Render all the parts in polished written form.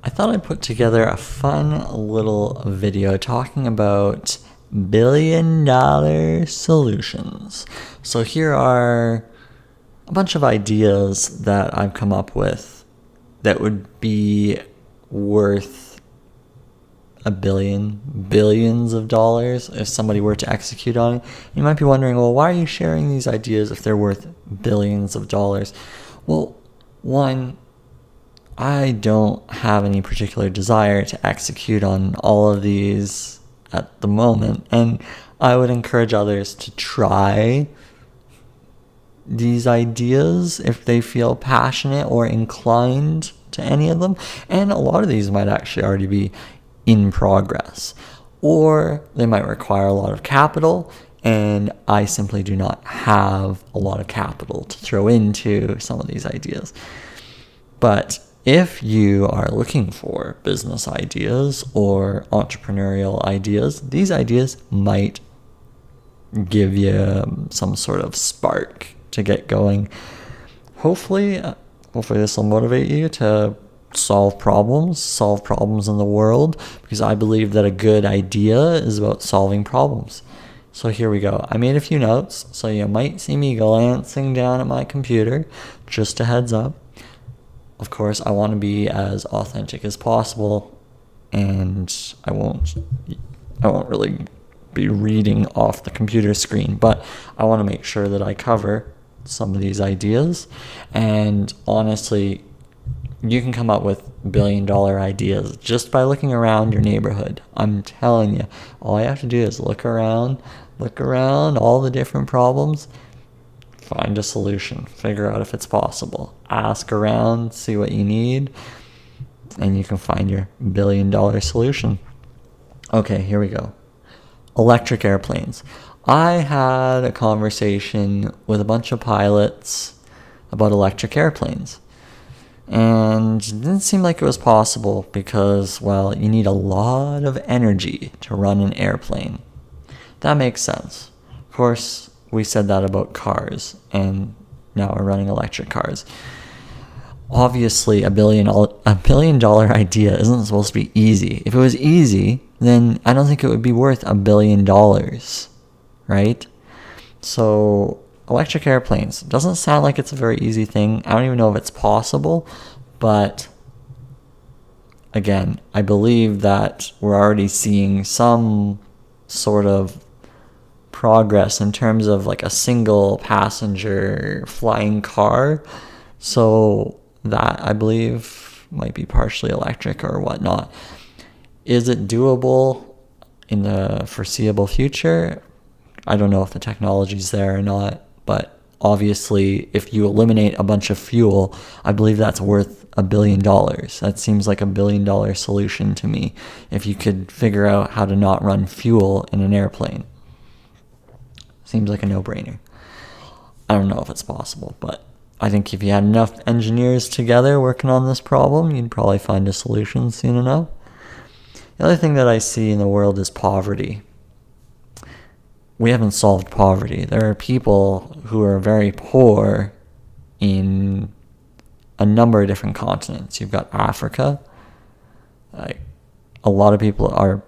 I thought I'd put together a fun little video talking about billion-dollar solutions. So here are a bunch of ideas that I've come up with that would be worth billions of dollars if somebody were to execute on it. You might be wondering, well, why are you sharing these ideas if they're worth billions of dollars? Well, one, I don't have any particular desire to execute on all of these at the moment, and I would encourage others to try these ideas if they feel passionate or inclined to any of them. And a lot of these might actually already be in progress, or they might require a lot of capital, and I simply do not have a lot of capital to throw into some of these ideas. But if you are looking for business ideas or entrepreneurial ideas, these ideas might give you some sort of spark to get going. Hopefully this will motivate you to solve problems in the world, because I believe that a good idea is about solving problems. So here we go. I made a few notes, so you might see me glancing down at my computer, just a heads up. Of course, I want to be as authentic as possible, and I won't really be reading off the computer screen, but I want to make sure that I cover some of these ideas. And honestly, you can come up with billion-dollar ideas just by looking around your neighborhood. I'm telling you, all you have to do is look around all the different problems, find a solution, figure out if it's possible, ask around, see what you need, and you can find your billion-dollar solution. Okay, here we go. Electric airplanes. I had a conversation with a bunch of pilots about electric airplanes, and it didn't seem like it was possible because, well, you need a lot of energy to run an airplane. That makes sense. Of course, we said that about cars, and now we're running electric cars. Obviously, a billion-dollar idea isn't supposed to be easy. If it was easy, then I don't think it would be worth $1 billion, right? So, electric airplanes doesn't sound like it's a very easy thing. I don't even know if it's possible, but again, I believe that we're already seeing some sort of progress in terms of like a single passenger flying car. So that, I believe, might be partially electric or whatnot. Is it doable in the foreseeable future? I don't know if the technology's there or not, but obviously if you eliminate a bunch of fuel, I believe that's worth $1 billion. That seems like $1 billion solution to me, if you could figure out how to not run fuel in an airplane. Seems like a no-brainer. I don't know if it's possible, but I think if you had enough engineers together working on this problem, you'd probably find a solution soon enough. The other thing that I see in the world is poverty. We haven't solved poverty. There are people who are very poor in a number of different continents. You've got Africa. Like, a lot of people are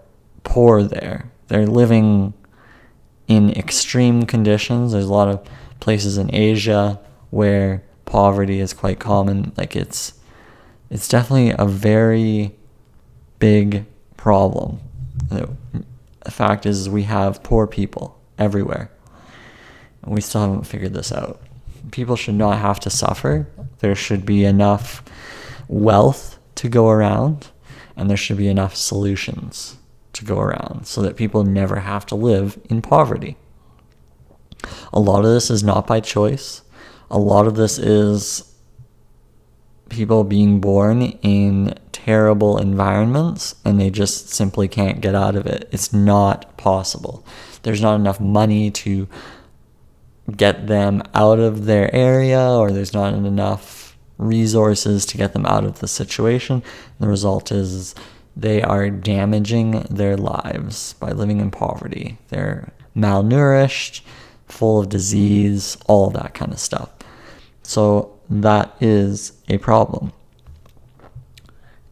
poor there. They're living in extreme conditions. There's a lot of places in Asia where poverty is quite common. Like, it's definitely a very big problem. The fact is, we have poor people everywhere, and we still haven't figured this out. People should not have to suffer. There should be enough wealth to go around, and there should be enough solutions to go around so that people never have to live in poverty. A lot of this is not by choice. A lot of this is people being born in terrible environments and they just simply can't get out of it. It's not possible. There's not enough money to get them out of their area, or there's not enough resources to get them out of the situation. The result is they are damaging their lives by living in poverty. They're malnourished, full of disease, all of that kind of stuff. So that is a problem.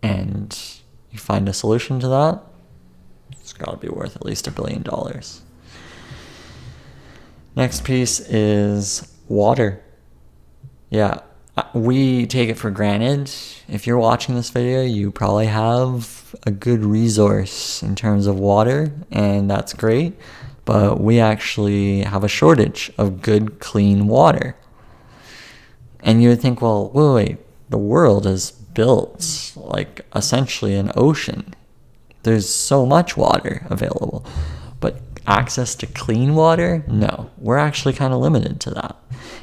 and you find a solution to that, it's got to be worth at least $1 billion. Next piece is water. Yeah, we take it for granted. If you're watching this video, you probably have a good resource in terms of water, and that's great. But we actually have a shortage of good, clean water. And you would think, well, wait, the world is built like essentially an ocean. There's so much water available. But access to clean water? No, we're actually kind of limited to that.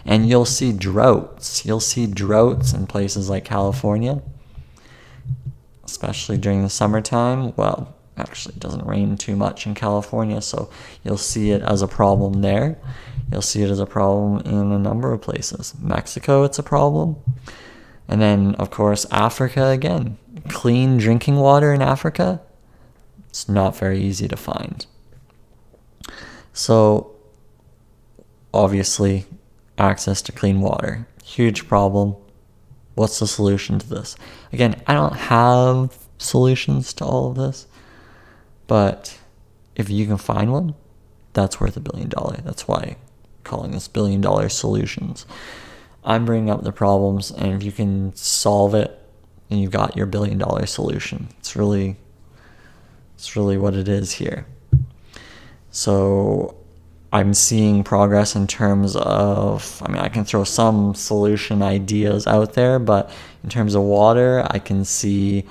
And you'll see droughts. You'll see droughts in places like California, especially during the summertime. Well, actually, it doesn't rain too much in California, so you'll see it as a problem there. You'll see it as a problem in a number of places. Mexico, it's a problem. And then, of course, Africa again. Clean drinking water in Africa, it's not very easy to find. So, obviously, access to clean water, huge problem. What's the solution to this? Again, I don't have solutions to all of this, but if you can find one, that's worth $1 billion. That's why I'm calling this $1 billion solutions. I'm bringing up the problems, and if you can solve it, then you've got your $1 billion solution. It's really what it is here. So I'm seeing progress in terms of, I can throw some solution ideas out there, but in terms of water, I can see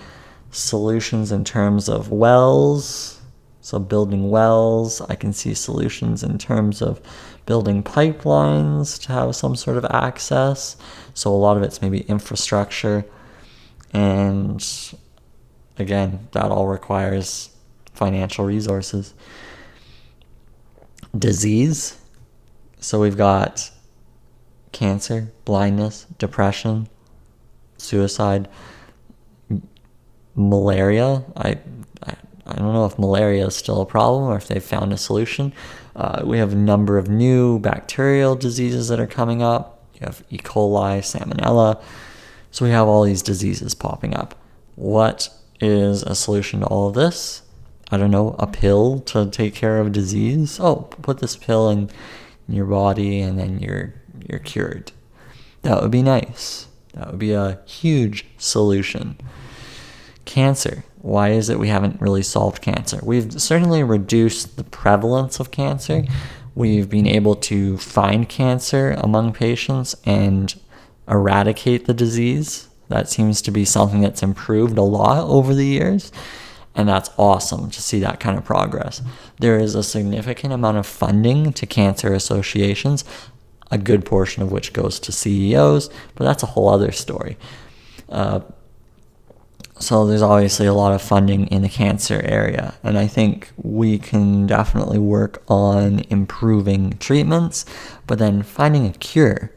solutions in terms of wells. So building wells, I can see solutions in terms of building pipelines to have some sort of access. So a lot of it's maybe infrastructure. And again, that all requires financial resources. Disease. So we've got cancer, blindness, depression, suicide, malaria. I don't know if malaria is still a problem or if they've found a solution. We have a number of new bacterial diseases that are coming up. You have E. coli, salmonella. So we have all these diseases popping up. What is a solution to all of this? I don't know, a pill to take care of disease? Oh, put this pill in your body and then you're cured. That would be nice. That would be a huge solution. Cancer. Why is it we haven't really solved cancer? We've certainly reduced the prevalence of cancer. We've been able to find cancer among patients and eradicate the disease. That seems to be something that's improved a lot over the years. And that's awesome to see that kind of progress. There is a significant amount of funding to cancer associations, a good portion of which goes to CEOs, but that's a whole other story. So there's obviously a lot of funding in the cancer area, and I think we can definitely work on improving treatments, but then finding a cure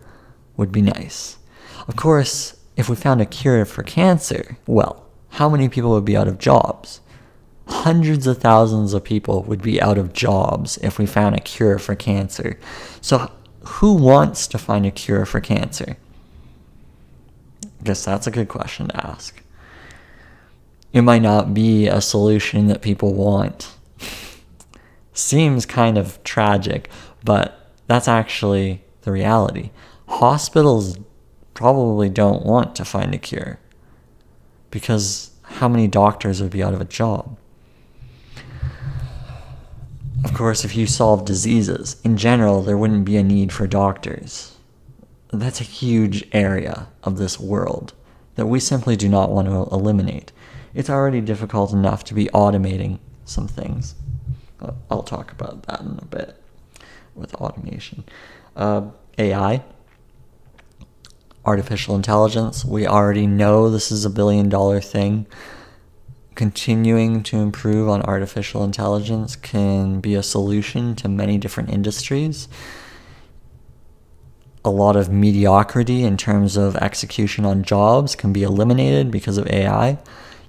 would be nice. Of course, if we found a cure for cancer, well, how many people would be out of jobs? Hundreds of thousands of people would be out of jobs if we found a cure for cancer. So who wants to find a cure for cancer? I guess that's a good question to ask. It might not be a solution that people want. Seems kind of tragic, but that's actually the reality. Hospitals probably don't want to find a cure because how many doctors would be out of a job? Of course, if you solve diseases, in general, there wouldn't be a need for doctors. That's a huge area of this world that we simply do not want to eliminate. It's already difficult enough to be automating some things. I'll talk about that in a bit with automation. AI, artificial intelligence. We already know this is $1 billion thing. Continuing to improve on artificial intelligence can be a solution to many different industries. A lot of mediocrity in terms of execution on jobs can be eliminated because of AI.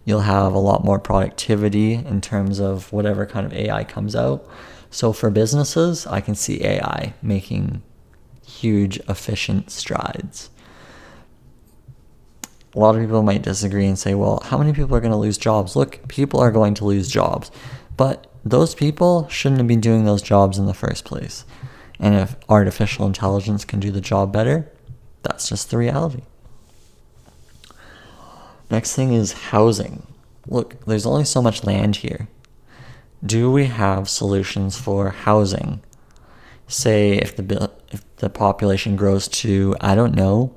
You'll have a lot more productivity in terms of whatever kind of AI comes out. So for businesses, I can see AI making huge efficient strides. a lot of people might disagree and say, well, how many people are going to lose jobs? Look, people are going to lose jobs. But those people shouldn't have been doing those jobs in the first place. And if artificial intelligence can do the job better, that's just the reality. Next thing is housing. Look, there's only so much land here. Do we have solutions for housing? Say if the population grows to, I don't know,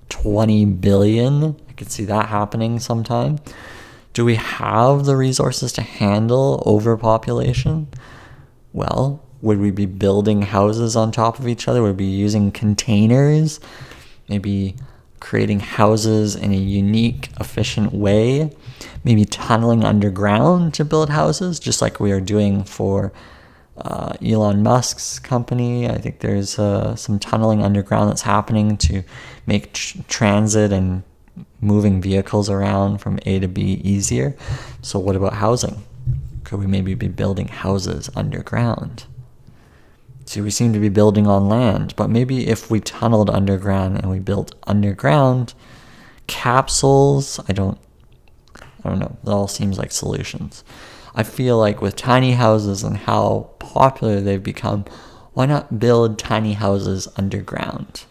20 billion, I could see that happening sometime. Do we have the resources to handle overpopulation? Well, would we be building houses on top of each other? Would we be using containers? Maybe creating houses in a unique, efficient way? Maybe tunneling underground to build houses, just like we are doing for Elon Musk's company. I think there's some tunneling underground that's happening to make transit and moving vehicles around from A to B easier. So what about housing? Could we maybe be building houses underground? See, we seem to be building on land, but maybe if we tunneled underground and we built underground capsules, I don't know. It all seems like solutions. I feel like with tiny houses and how popular they've become, why not build tiny houses underground?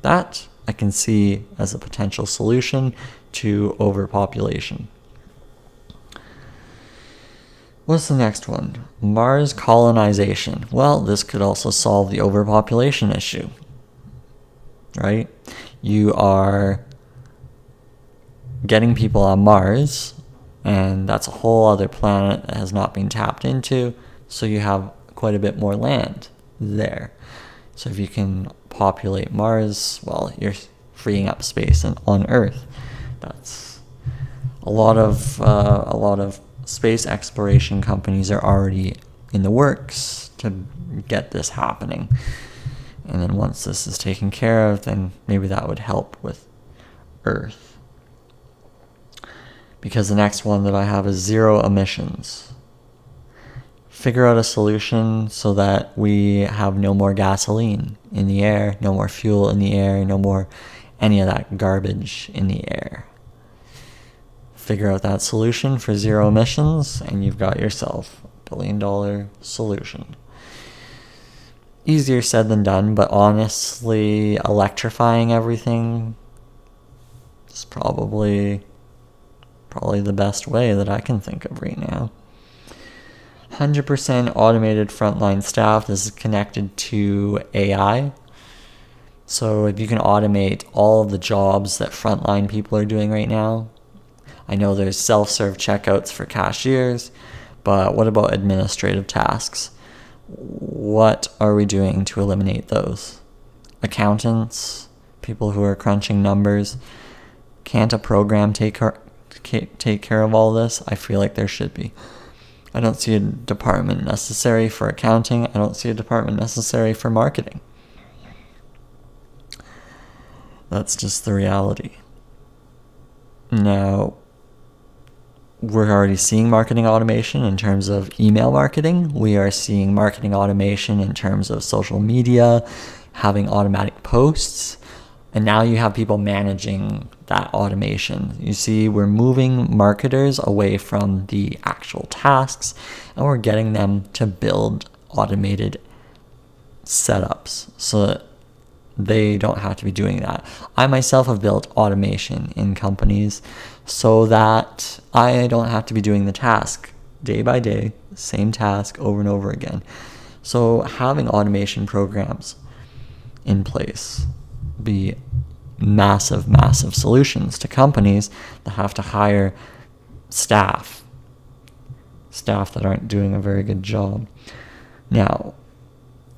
That I can see as a potential solution to overpopulation. What's the next one? Mars colonization. Well, this could also solve the overpopulation issue, right? You are getting people on Mars, and that's a whole other planet that has not been tapped into, so you have quite a bit more land there. So if you can populate Mars, well, you're freeing up space on Earth. That's a lot of space exploration companies are already in the works to get this happening. And then once this is taken care of, then maybe that would help with Earth. Because the next one that I have is zero emissions. Figure out a solution so that we have no more gasoline in the air, no more fuel in the air, no more any of that garbage in the air. Figure out that solution for zero emissions, and you've got yourself a $1 billion solution. Easier said than done, but honestly, electrifying everything is probably the best way that I can think of right now. 100% automated frontline staff. This is connected to AI. So if you can automate all of the jobs that frontline people are doing right now, I know there's self-serve checkouts for cashiers, but what about administrative tasks? What are we doing to eliminate those? Accountants, people who are crunching numbers. Can't a program take care of all this? I feel like there should be. I don't see a department necessary for accounting. I don't see a department necessary for marketing. That's just the reality. Now, we're already seeing marketing automation in terms of email marketing. We are seeing marketing automation in terms of social media, having automatic posts. And now you have people managing that automation. You see, we're moving marketers away from the actual tasks, and we're getting them to build automated setups so that they don't have to be doing that. I myself have built automation in companies so that I don't have to be doing the task day by day, same task over and over again. So having automation programs in place be massive solutions to companies that have to hire staff that aren't doing a very good job. Now,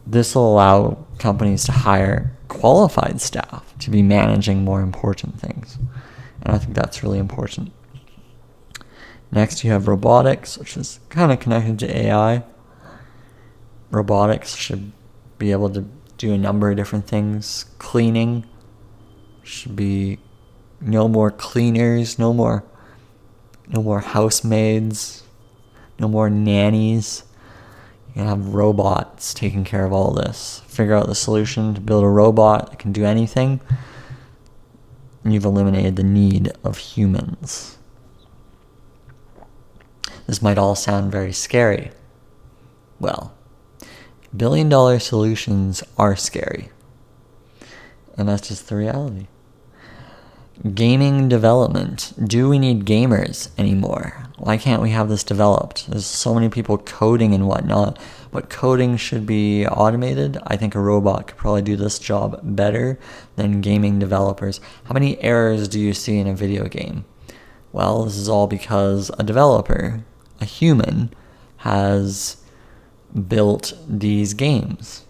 this will allow companies to hire qualified staff to be managing more important things. And I think that's really important. Next, you have robotics, which is kind of connected to AI. Robotics should be able to do a number of different things. Cleaning should be no more cleaners, no more housemaids, no more nannies. You can have robots taking care of all this. Figure out the solution to build a robot that can do anything. and you've eliminated the need of humans. This might all sound very scary. Well, billion-dollar solutions are scary. And that's just the reality. Gaming development. Do we need gamers anymore? Why can't we have this developed? There's so many people coding and whatnot, but coding should be automated. I think a robot could probably do this job better than gaming developers. How many errors do you see in a video game? Well, this is all because a developer, a human, has built these games.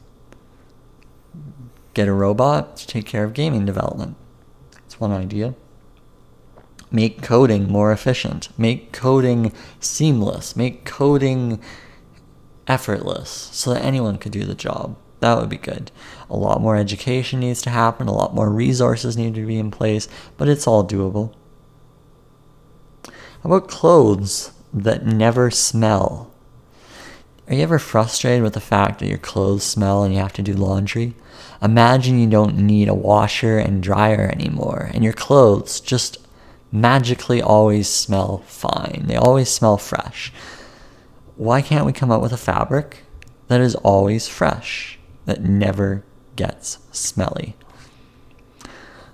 Get a robot to take care of gaming development. That's one idea. Make coding more efficient. Make coding seamless. Make coding effortless so that anyone could do the job. That would be good. A lot more education needs to happen. A lot more resources need to be in place, but it's all doable. How about clothes that never smell? Are you ever frustrated with the fact that your clothes smell and you have to do laundry? Imagine you don't need a washer and dryer anymore, and your clothes just magically always smell fine. They always smell fresh. Why can't we come up with a fabric that is always fresh, that never gets smelly?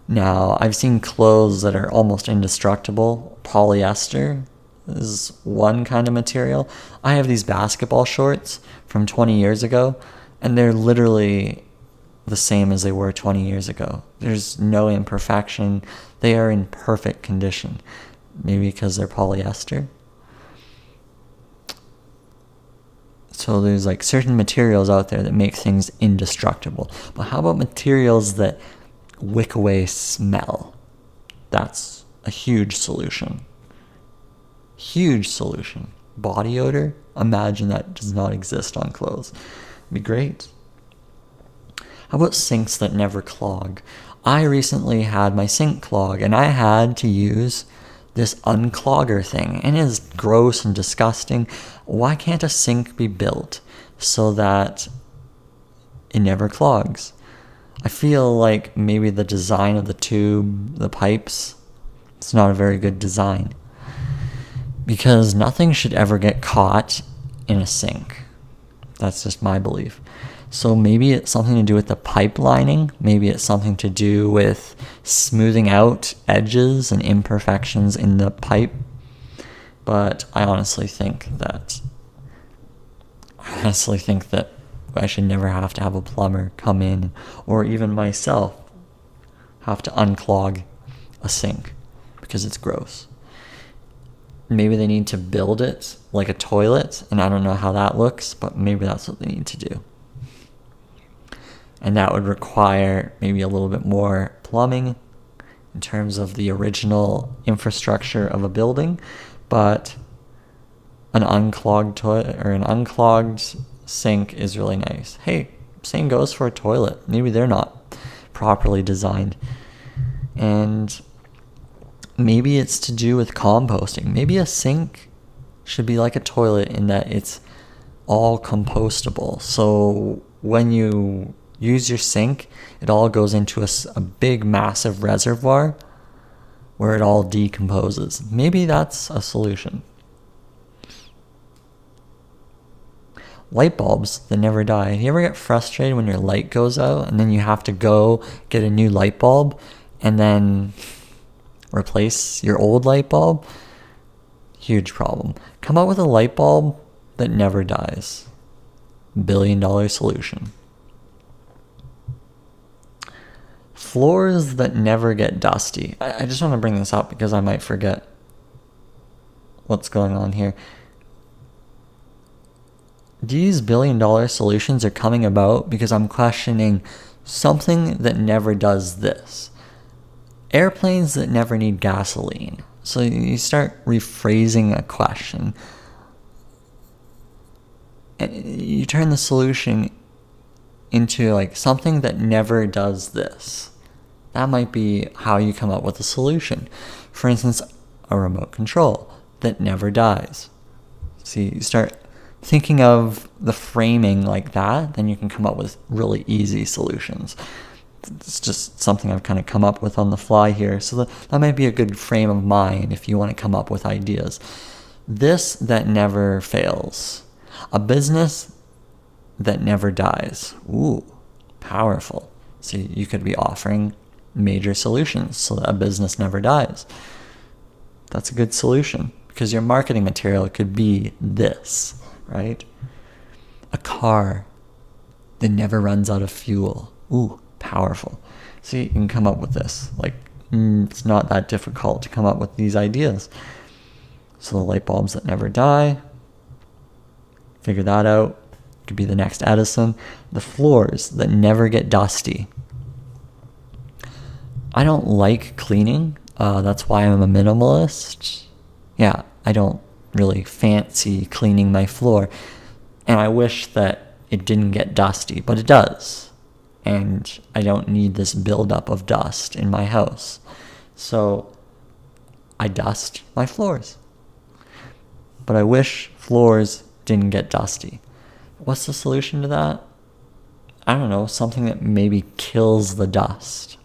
Now, I've seen clothes that are almost indestructible. Polyester is one kind of material. I have these basketball shorts from 20 years ago, and they're literally the same as they were 20 years ago. There's no imperfection. They are in perfect condition. Maybe because they're polyester. So there's like certain materials out there that make things indestructible. But how about materials that wick away smell? That's a huge solution. Huge solution. Body odor? Imagine that does not exist on clothes. It'd be great. How about sinks that never clog? I recently had my sink clog, and I had to use this unclogger thing, and it is gross and disgusting. Why can't a sink be built so that it never clogs? I feel like maybe the design of the tube, the pipes, it's not a very good design. Because nothing should ever get caught in a sink. That's just my belief. So maybe it's something to do with the pipe lining. Maybe it's something to do with smoothing out edges and imperfections in the pipe. But I honestly think that I should never have to have a plumber come in, or even myself have to unclog a sink because it's gross. Maybe they need to build it like a toilet, and I don't know how that looks, but maybe that's what they need to do. And that would require maybe a little bit more plumbing in terms of the original infrastructure of a building, but an unclogged toilet or an unclogged sink is really nice. Hey, same goes for a toilet. Maybe they're not properly designed. And maybe it's to do with composting. Maybe a sink should be like a toilet in that it's all compostable. So when you use your sink, it all goes into a big, massive reservoir where it all decomposes. Maybe that's a solution. Light bulbs that never die. You ever get frustrated when your light goes out and then you have to go get a new light bulb and then replace your old light bulb? Huge problem. Come up with a light bulb that never dies. $1 billion solution. Floors that never get dusty. I just want to bring this up because I might forget what's going on here. These $1 billion solutions are coming about because I'm questioning something that never does this. Airplanes that never need gasoline. So you start rephrasing a question. And you turn the solution into like something that never does this. That might be how you come up with a solution. For instance, a remote control that never dies. See, you start thinking of the framing like that, then you can come up with really easy solutions. It's just something I've kind of come up with on the fly here. So that might be a good frame of mind if you want to come up with ideas. This that never fails. A business that never dies. Ooh, powerful. So you could be offering major solutions so that a business never dies. That's a good solution because your marketing material could be this, right? A car that never runs out of fuel. Ooh, powerful. So you can come up with this. Like, it's not that difficult to come up with these ideas. So the light bulbs that never die, figure that out. Could be the next Edison. The floors that never get dusty. I don't like cleaning. That's why I'm a minimalist. Yeah, I don't really fancy cleaning my floor. And I wish that it didn't get dusty, but it does. And I don't need this buildup of dust in my house. So I dust my floors. But I wish floors didn't get dusty. What's the solution to that? I don't know, something that maybe kills the dust.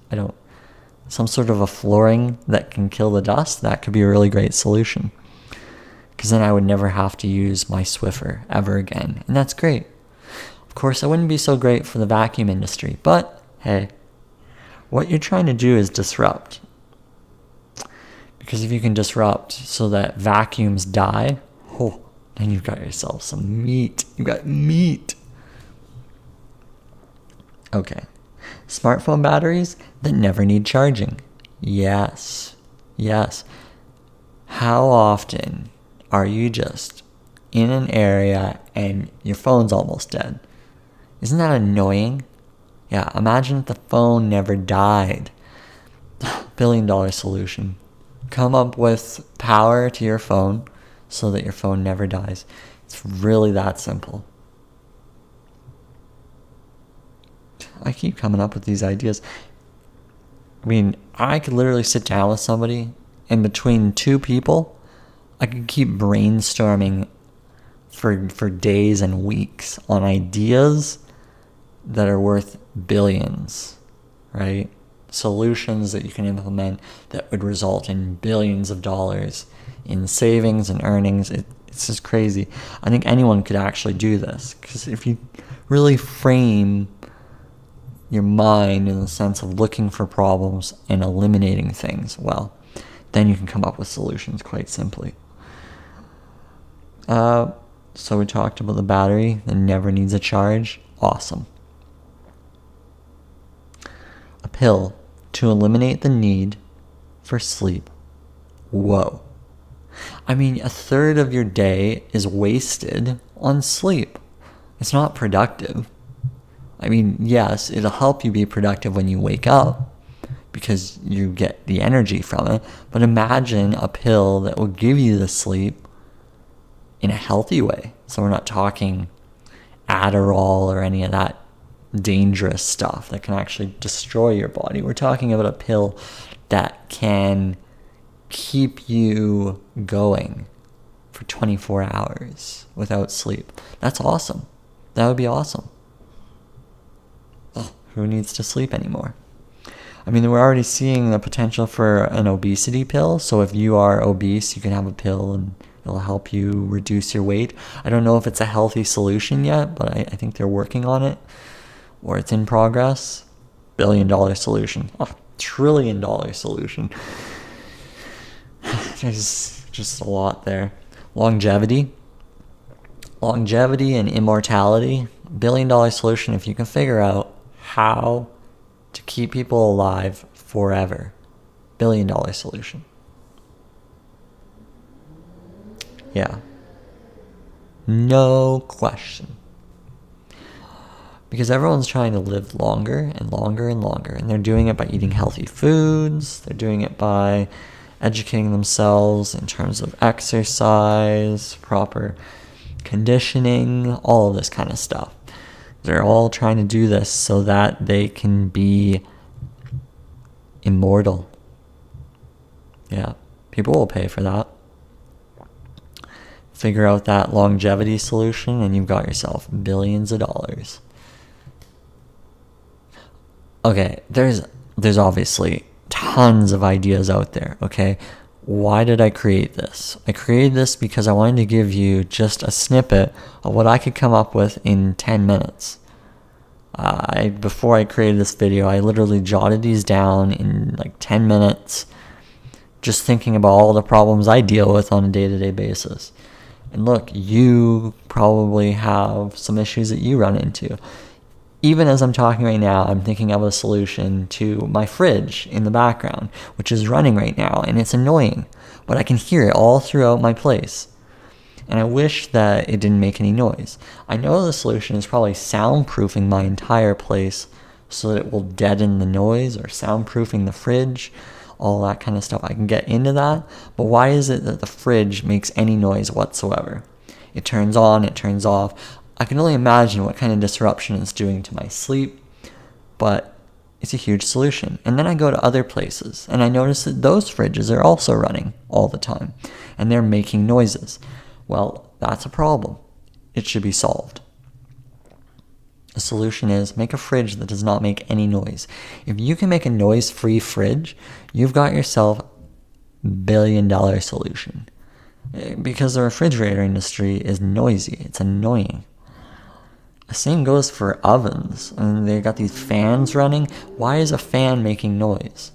Some sort of a flooring that can kill the dust, that could be a really great solution. Because then I would never have to use my Swiffer ever again. And that's great. Of course, it wouldn't be so great for the vacuum industry. But, hey, what you're trying to do is disrupt. Because if you can disrupt so that vacuums die, then you've got yourself some meat. You've got meat. Okay. Smartphone batteries that never need charging. Yes. How often are you just in an area and your phone's almost dead? Isn't that annoying? Yeah, imagine if the phone never died. $1 billion solution. Come up with power to your phone so that your phone never dies. It's really that simple. I keep coming up with these ideas. I mean, I could literally sit down with somebody, and between two people, I could keep brainstorming for days and weeks on ideas that are worth billions, right? Solutions that you can implement that would result in billions of dollars in savings and earnings. It's just crazy. I think anyone could actually do this, because if you really frame your mind in the sense of looking for problems and eliminating things, well, then you can come up with solutions quite simply. So we talked about the battery that never needs a charge. Awesome. A pill to eliminate the need for sleep. Whoa. I mean, 1/3 of your day is wasted on sleep. It's not productive. I mean, yes, it'll help you be productive when you wake up because you get the energy from it. But imagine a pill that will give you the sleep in a healthy way. So we're not talking Adderall or any of that dangerous stuff that can actually destroy your body. We're talking about a pill that can keep you going for 24 hours without sleep. That's awesome. That would be awesome. Who needs to sleep anymore? I mean, we're already seeing the potential for an obesity pill. So if you are obese, you can have a pill and it'll help you reduce your weight. I don't know if it's a healthy solution yet, but I think they're working on it, or it's in progress. $1 billion solution. $1 trillion solution. There's just a lot there. Longevity and immortality. $1 billion solution if you can figure out how to keep people alive forever. $1 billion solution. Yeah. No question. Because everyone's trying to live longer and longer and longer. And they're doing it by eating healthy foods. They're doing it by educating themselves in terms of exercise, proper conditioning, all of this kind of stuff. They're all trying to do this so that they can be immortal. Yeah, people will pay for that. Figure out that longevity solution and you've got yourself billions of dollars. Okay, there's obviously tons of ideas out there, okay? Why did I create this? I created this because I wanted to give you just a snippet of what I could come up with in 10 minutes. Before I created this video, I literally jotted these down in like 10 minutes, just thinking about all the problems I deal with on a day-to-day basis. And look, you probably have some issues that you run into. Even as I'm talking right now, I'm thinking of a solution to my fridge in the background, which is running right now, and it's annoying, but I can hear it all throughout my place. And I wish that it didn't make any noise. I know the solution is probably soundproofing my entire place so that it will deaden the noise, or soundproofing the fridge, all that kind of stuff. I can get into that, but why is it that the fridge makes any noise whatsoever? It turns on, it turns off. I can only imagine what kind of disruption it's doing to my sleep, but it's a huge solution. And then I go to other places, and I notice that those fridges are also running all the time, and they're making noises. Well, that's a problem. It should be solved. The solution is make a fridge that does not make any noise. If you can make a noise-free fridge, you've got yourself a billion-dollar solution. Because the refrigerator industry is noisy. It's annoying. The same goes for ovens. And they got these fans running. Why is a fan making noise?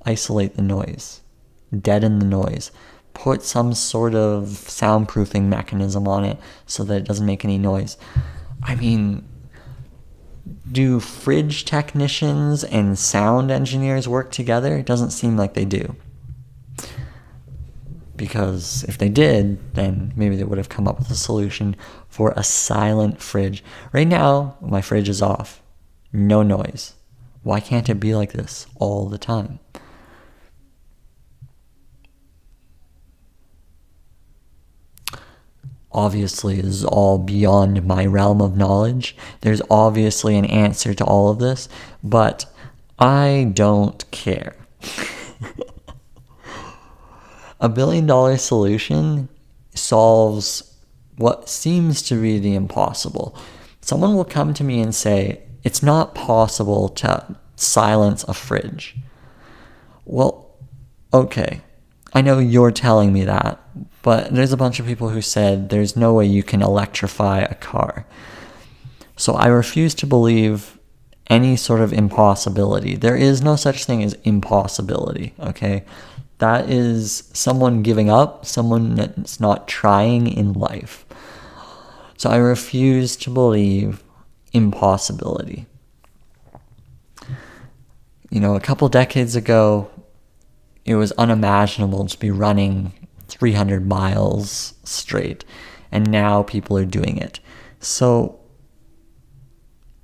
Isolate the noise. Deaden the noise. Put some sort of soundproofing mechanism on it so that it doesn't make any noise. I mean, do fridge technicians and sound engineers work together? It doesn't seem like they do. Because if they did, then maybe they would have come up with a solution for a silent fridge. Right now, my fridge is off. No noise. Why can't it be like this all the time? Obviously, this is all beyond my realm of knowledge. There's obviously an answer to all of this, but I don't care. A billion-dollar solution solves what seems to be the impossible. Someone will come to me and say, it's not possible to silence a fridge. Well, okay, I know you're telling me that, but there's a bunch of people who said there's no way you can electrify a car. So I refuse to believe any sort of impossibility. There is no such thing as impossibility, okay? That is someone giving up, someone that's not trying in life. So I refuse to believe impossibility. You know, a couple decades ago, it was unimaginable to be running 300 miles straight, and now people are doing it. So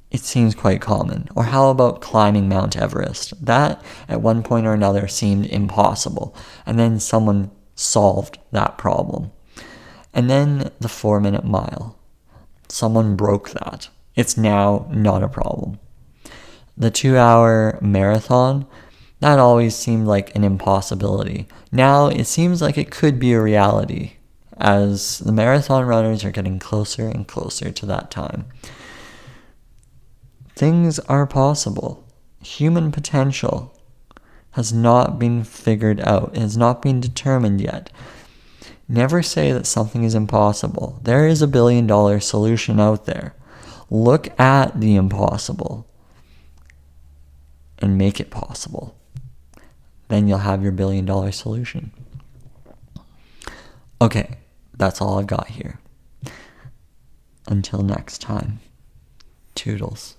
it seems quite common. Or how about climbing Mount Everest? That, at one point or another, seemed impossible, and then someone solved that problem. And then the 4-minute mile. Someone broke that. It's now not a problem. The 2-hour marathon, that always seemed like an impossibility. Now it seems like it could be a reality, as the marathon runners are getting closer and closer to that time. Things are possible. Human potential has not been figured out. It has not been determined yet. Never say that something is impossible. There is a billion-dollar solution out there. Look at the impossible and make it possible. Then you'll have your billion-dollar solution. Okay, that's all I've got here. Until next time, toodles.